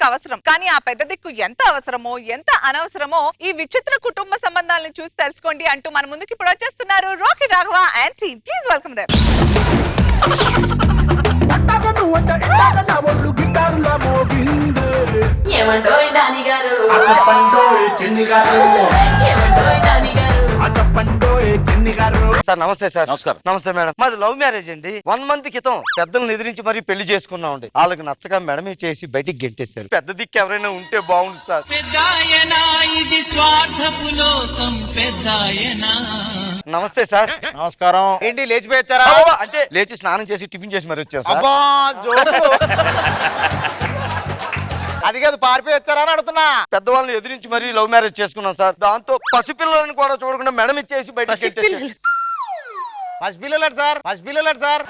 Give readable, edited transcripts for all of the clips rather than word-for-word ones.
దిక్కు అవసరం. కానీ ఆ పెద్ద దిక్కు ఎంత అవసరమో ఎంత అనవసరమో ఈ విచిత్ర కుటుంబ సంబంధాలను చూసి తెలుసుకోండి అంటూ మన ముందుకి ఇప్పుడు వచ్చేస్తున్నారు Rocky Raghava and team. Please welcome them. ఏమండోయ్ డాని గారు, చెప్పండోయ్ చిన్ని గారు, ఏమండోయ్ డాని గారు. చెప్పండోయ్ చిన్ని గారు. సార్ నమస్తే సార్. నమస్కారం. నమస్తే మేడం. మాది లవ్ మ్యారేజ్ అండి. 1 month క్రితం పెద్దలను ఎదిరించి మరీ పెళ్లి చేసుకున్నాం అండి. వాళ్ళకి నచ్చక మేడమే చేసి బయటికి గెంటేశారు. పెద్ద దిక్కు ఎవరైనా ఉంటే బాగుంది సార్. నమస్తే సార్. నమస్కారం. ఏంటి లేచిపోయారా? అంటే లేచి స్నానం చేసి టిఫిన్ చేసి మరి వచ్చారు సార్. అబ్బా జోకు. అది కాదు పారిపోయి వచ్చారా అని అడుగుతున్నా. పెద్దవాళ్ళని ఎదిరించి మరీ లవ్ మ్యారేజ్ చేసుకున్నాం సార్. దాంతో పసిపిల్లలను కూడా చూడకుండా మేడం ఇచ్చేసి బయటకి గెంటేశారు. పసిపిల్లలు సార్, పసిపిల్లలు సార్.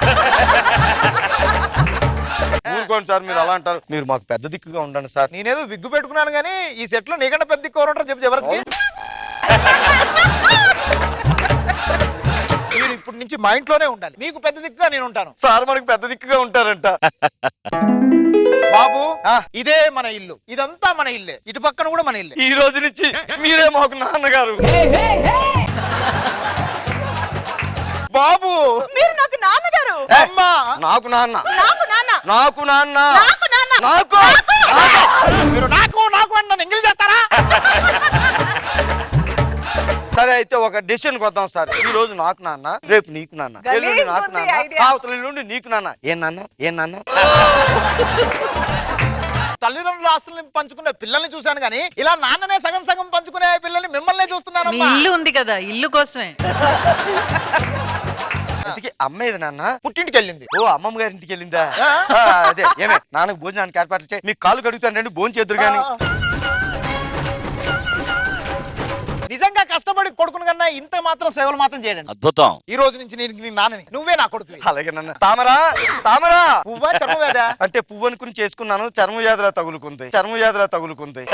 ఊరుకోండి సార్, మీరు అలా అంటారు. మీరు మాకు పెద్ద దిక్కుగా ఉండండి సార్. నేనేదో విగ్గు పెట్టుకున్నాను కానీ ఈ సెట్ లో నీకంటే పెద్ద కోరంటారు చెప్పు జబర్దస్త్. మీరు ఇప్పటి నుంచి మా ఇంట్లోనే ఉండాలి. మీకు పెద్ద దిక్కుగా నేను ఉంటాను. సార్ మనకు పెద్ద దిక్కుగా ఉంటారంట. బాబు ఇదే మన ఇల్లు, ఇదంతా మన ఇల్లే, ఇటు పక్కన కూడా మన ఇల్లే. ఈ రోజు నుంచి మీరే మాకు నాన్నగారు. బాబు మీరు నాకు నాన్నగారు. అమ్మా నాకు నాన్న, నాకు నాన్న, నాకు నాన్న, నాకు నాన్న, నాకు. మీరు నాకు నాకు అంటే నన్ను ఎంగిల్ చేస్తారా? సరే అయితే ఒక డెసిషన్ కొద్దాం సార్. ఈ రోజు నాకు నాన్న, రేపు నీకు నాన్న, ఎల్లుండి నాకు నాన్న, అవతల ఎల్లుండి నీకు నాన్న. ఏం నాన్న, ఏం నాన్న? తల్లిదండ్రుల ఆస్తుల్ని పంచుకునే పిల్లల్ని చూశాను కానీ ఇలా నాన్ననే సగం సగం పంచుకునే పిల్లల్ని మిమ్మల్ని చూస్తున్నాను. మీ ఇల్లు ఉంది కదా, ఇల్లు కోసమే. ఇంతకీ అమ్మ ఏది నాన్న? పుట్టింటికి వెళ్ళింది. ఓ అమ్మమ్మ గారి ఇంటికి వెళ్ళిందా? అదే ఏమే నాన్నకు భోజనానికి ఏర్పాటు చేయి. మీకు కాలు కడుగుతాను రండి, భోజనం చేద్దరు కానీ. నిజంగా కష్టపడి కొడుకును కన్నా ఇంత మాత్రం సేవలు మాత్రం చేయడండి. అద్భుతం. ఈ రోజు నుంచి నేను నీ నాన్నని, నువ్వే నా కొడుకు. అలాగే నాన్న. తామరా, తామరా. పువ్వా చర్మవేదా? అంటే పువ్వు అనుకుని చేసుకున్నాను, చర్మ వ్యాధులా తగులుకుంది, చర్మ వ్యాధులా తగులుకుంది.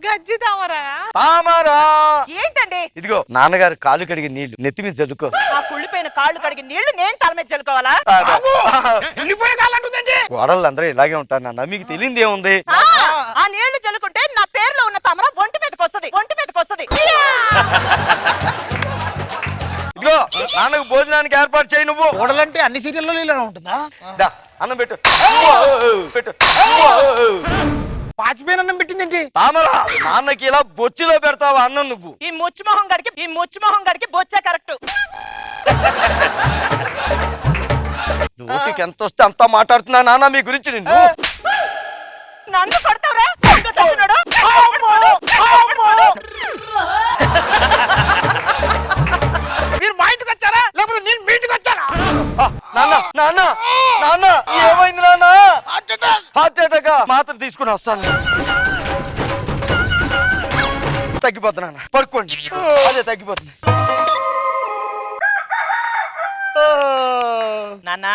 గజ్జి తామరా. తామరా ఏంటండి? ఇదిగో నాన్నగారు కాలు కడిగి నీళ్లు నెత్తి మీద జల్లుకో. ఆ కుళ్ళిపోయిన కాళ్ళు కడిగి నీళ్లు నేను తల మీద చల్లుకోవాలా? గోడలు అందరూ ఇలాగే ఉంటారు నాన్న, మీకు తెలియదు ఏముంది. ఆ నీళ్లు చల్లుకుంటే నా పేరులో ఉన్న తామర ఒంటి మీదకి వస్తది, ఒంటి మీదకి వస్తది. ఇదిగో నాన్నకు భోజనానికి ఏర్పాటు చేయి. నువ్వు గోడలంటే అన్ని సీరియల్లో ఇలా ఉంటుందా? దా, అన్నం పెట్టు, పెట్టు. పాచిపోయిన అన్నం పెట్టిందేంటి? తామరా, నాన్నకి ఇలా బొచ్చిలో పెడతావా అన్నం నువ్వు? ఈ ముచ్చుమొహం గడికి బొచ్చే కరెక్ట్. నోటికి ఎంత వస్తే అంత మాట్లాడుతున్నా నాన్న మీ గురించి. నిన్ను నన్ను కొడతావురా? మీరు మా ఇంటికి వచ్చారా లేకపోతే నేను మీ ఇంటికి వచ్చారా? నాన్న, నాన్న, నాన్న ఏమైంది నాన్న? Heart attack. మాత్రం తీసుకుని వస్తాను. తగ్గిపోతుంది నాన్న, పడుకోండి. అదే తగ్గిపోతుంది. నాన్నా,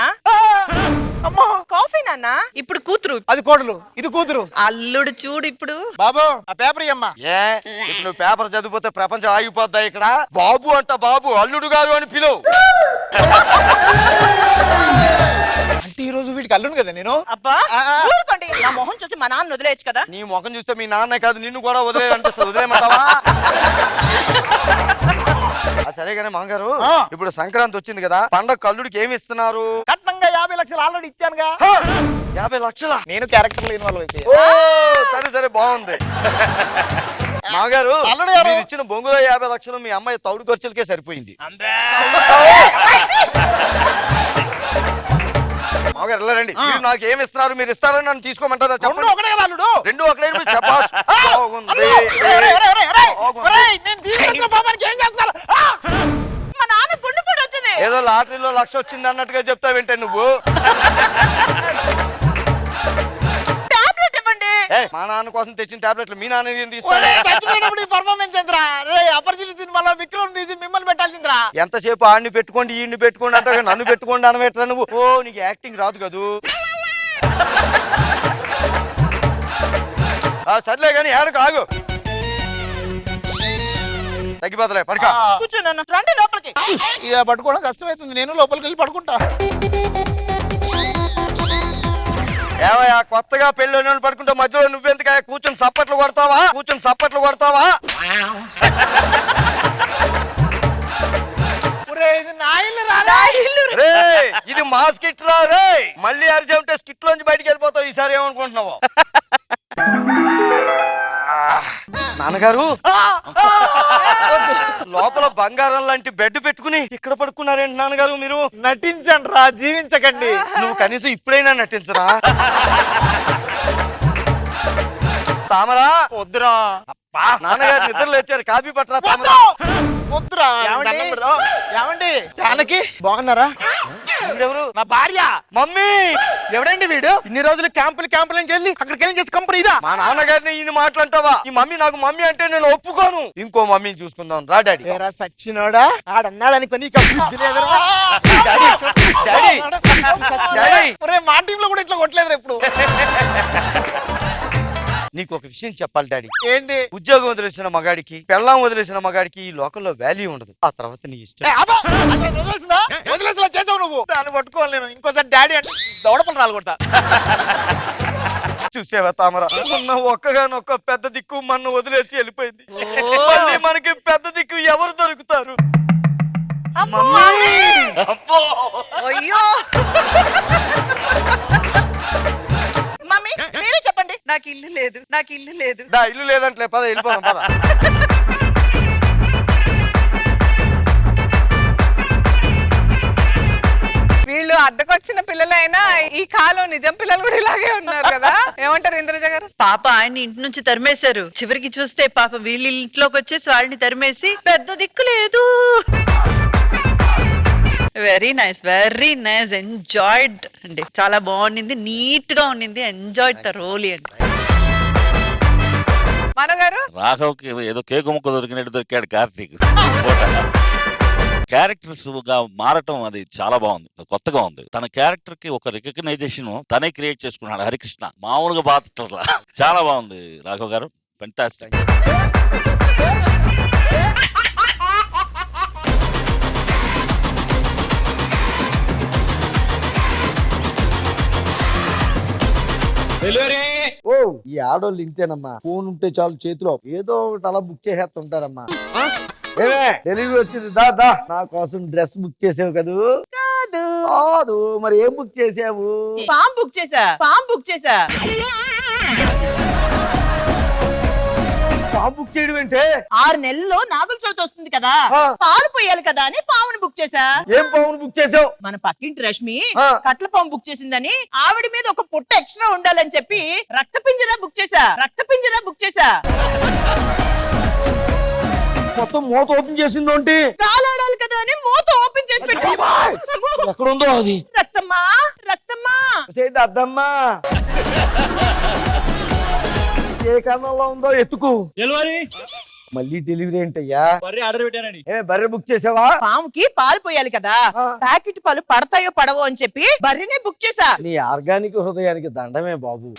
అమ్మా కాఫీ నాన్నా. ఇప్పుడు కూతురు, అది కోడలు, ఇది కూతురు. అల్లుడు చూడు ఇప్పుడు. బాబు ఆ పేపర్ ఇయ్యమ్మా. ఏ ఇప్పుడు నువ్వు పేపర్ చదివిపోతే ప్రపంచం ఆగిపోద్దా ఇక్కడ? బాబు అంట, బాబు అల్లుడు గారు అని పిలువు. అంటే ఈ రోజు వీటికి అల్లును కదా నేను. అబ్బా ఊరుకోండి. నా మొహం చూసి మా నాన్న వదిలేయచ్చు కదా. నీ ముఖం చూస్తే మీ నాన్నే కాదు నిన్ను కూడా వదిలేయాలనిపిస్తుంది. వదిలేయమంటావా? సరే కానీ మామగారు, ఇప్పుడు సంక్రాంతి వచ్చింది కదా, పండగ కల్లుడికి ఏమి ఇస్తున్నారు? కట్నంగా 50 లక్షలు ఆల్రెడీ ఇచ్చానుగా. 50 లక్షలా? నేను క్యారెక్టర్ లేని వాళ్ళు అయితే. సరే సరే బాగుంది. మామగారు మీరు ఇచ్చిన బొంగులో 50 లక్షలు మీ అమ్మాయి తౌడు ఖర్చులకే సరిపోయింది. మామగారు వెళ్ళరండి. మీరు నాకు ఏమి ఇస్తున్నారు? మీరు ఇస్తారని నన్ను తీసుకోమంటారా? చెప్పండి. ఒకటే కదా అల్లుడు. రెండు ఒకటే. చెప్పాలి. మా నాన్న గుండు కూడా వచ్చింది. ఏదో లాటరీలో 1,00,000 వచ్చింది అన్నట్టుగా చెప్తావేంటే నువ్వు? టాబ్లెట్ ఇవ్వండి. మా నాన్న కోసం తెచ్చిన టాబ్లెట్లు మీ నాన్న ఏం తీసుకోవాలి? పర్ఫార్మెన్స్ ఏంద్రా? అపరిచిత సినిమాలో విక్రమ్ తీసి మిమ్మల్ని పెట్టాల్సిందిరా. ఎంతసేపు ఆడిని పెట్టుకోండి ఈయన్ని పెట్టుకోండి అంటే నన్ను పెట్టుకోండి అనవేట్రా నువ్వు? ఓ నీకు యాక్టింగ్ రాదు కదూ. సర్లే కానీ ఏడకు, ఆగు. తగ్గిపోతలే, పడుకో. కూర్చోనన్న, రండి లోపలికి. ఇక పడుకోవడం కష్టమవుతుంది, నేను లోపలికి వెళ్ళి పడుకుంటా. ఏవయ్యా కొత్తగా పెళ్లి పడుకుంటే మధ్యలో నువ్వెందుకు కూర్చొని సప్పట్లు కొడతావా ఇది నా ఇల్లు రా రే ఇది మా స్కిట్ రా రే మళ్ళీ అరిచేంటే స్కిట్ లోంచి బయటికి వెళ్ళిపోతావు ఈసారి ఏమనుకుంటున్నావు నాన్నగారు లోపల బంగారం లాంటి బెడ్ పెట్టుకుని ఇక్కడ పడుకున్నారేంటి నాన్నగారు మీరు నటించండి రా, జీవించకండి. నువ్వు కనీసం ఇప్పుడైనా నటించరా తామరా వద్దురా, నాన్నగారు నిద్ర లేచారు కాఫీ పట్టరా తామరా వద్దురా. దండం పెడదాం. ఏమండి జానకి బాగున్నారా? వీడెవరు నా భార్య. మమ్మీ ఎవడండి వీడు? ఇన్ని రోజులు క్యాంపులు వెళ్ళి అక్కడికి వెళ్ళి చేసి కంపెనీ ఇదా? మా నాన్నగారిని ఈయన మాట్లాంటావా ఈ మమ్మీ నాకు మమ్మీ అంటే నేను ఒప్పుకోను ఇంకో మమ్మీని చూసుకుందాం రా డాడీ ఏరా సచ్చినోడా, ఆడన్నాడనుకో నీకు బుద్ధి లేదురా. Daddy, daddy, daddy. ఒరే, మా టీంలో కూడా ఇట్లా కొట్టలేదురా ఇప్పుడు. నీకు ఒక విషయం చెప్పాలి డాడీ ఏంటి? ఉద్యోగం వదిలేసిన మగాడికి పెళ్ళాం వదిలేసిన మగాడికి ఈ లోకంలో వాల్యూ ఉండదు ఆ తర్వాత నీ ఇష్టం వదిలేసిలా చేసావు నువ్వు. దాన్ని పట్టుకోవాలి నేను. ఇంకోసారి డాడీ అంటే దౌడపలు రాలగొడతా. చూసేవా తామరా ఉన్న ఒక్కగానొక్క పెద్ద దిక్కు మన వదిలేసి వెళ్ళిపోయింది మళ్ళీ మనకి పెద్ద దిక్కు ఎవరు దొరుకుతారు అయ్యో మమ్మీ మీరే చెప్పండి. నాకు ఇల్లు లేదు దా ఇల్లు లేదంటే పద వెళ్ళిపోదాం పద వీళ్ళు అద్దకొచ్చిన పిల్లలైనా ఈ కాలం నిజం పిల్లలు కూడా ఇలాగే ఉన్నారు కదా. ఏమంటారు ఇంద్రజ గారు? పాప ఆయన ఇంటి నుంచి తరిమేశారు. చివరికి చూస్తే పాప వీళ్ళ ఇంట్లోకి వచ్చేసి వాళ్ళని తరిమేసి పెద్ద దిక్కు లేదు. వెరీ నైస్ ఎంజాయిడ్ అండి. చాలా బాగుండింది, నీట్ గా ఉండింది. ఎంజాయిడ్ ద రోలీ అండి. మనగారు రాఘవ్కి ఏదో కేకు ముక్క దొరికినట్టు దొరికాడు కార్తీక్. క్యారెక్టర్స్ గా మారటం అది చాలా బాగుంది, కొత్తగా ఉంది. తన క్యారెక్టర్ కి ఒక రికగ్నైజేషన్ తనే క్రియేట్ చేసుకున్నాడు హరికృష్ణ. మామూలుగా బాగా చాలా బాగుంది రాఘవ్ గారు, ఫెంటాస్టిక్. ఓ ఈ ఆడోళ్ళు ఇంతేనమ్మా, ఫోన్ ఉంటే చాలు చేతిలో ఏదో ఒకటి అలా బుక్ చేసేస్తుంటారమ్మా. ఏమే డెలివరీ వచ్చింది, దా దా నా కోసం డ్రెస్ బుక్ చేసావు కదూ? కాదు మరి ఏం బుక్ చేసావు? పామ్ బుక్ చేసా. పాము బుక్ చేయడం ఏంటే? 6 నెలల్లో నాగుల చవితి వస్తుంది కదా, ఆ. పాలు పోయాలి కదా అని పాముని బుక్ చేసా. ఏం పామును బుక్ చేసావు? మన పక్కింటి రష్మి ఆ. కట్ల పాము బుక్ చేసిందని ఆవిడ మీద ఒక పుట్ట ఎక్స్ట్రా ఉండాలని చెప్పి రక్త పింజరా బుక్ చేసా. మొత్తం మూత ఓపెన్ చేసిందో ఏంటి? కాలాడాలి కదా అని మూత ఓపెన్ చేసి పెట్టా. ఎక్కడుందో అది? రక్తమ్మా అద్దమ్మా ఏ కారణంలో ఉందో ఎత్తుకు. మళ్ళీ డెలివరీ ఏంటయ్యా? బర్రె బుక్ చేసావా? పాముకి పాలు పోయాలి కదా, ఆ. ప్యాకెట్ పాలు పడతాయో పడవో అని చెప్పి బర్రెనే బుక్ చేసా. నీ ఆర్గానిక్ హృదయానికి దండమే బాబు.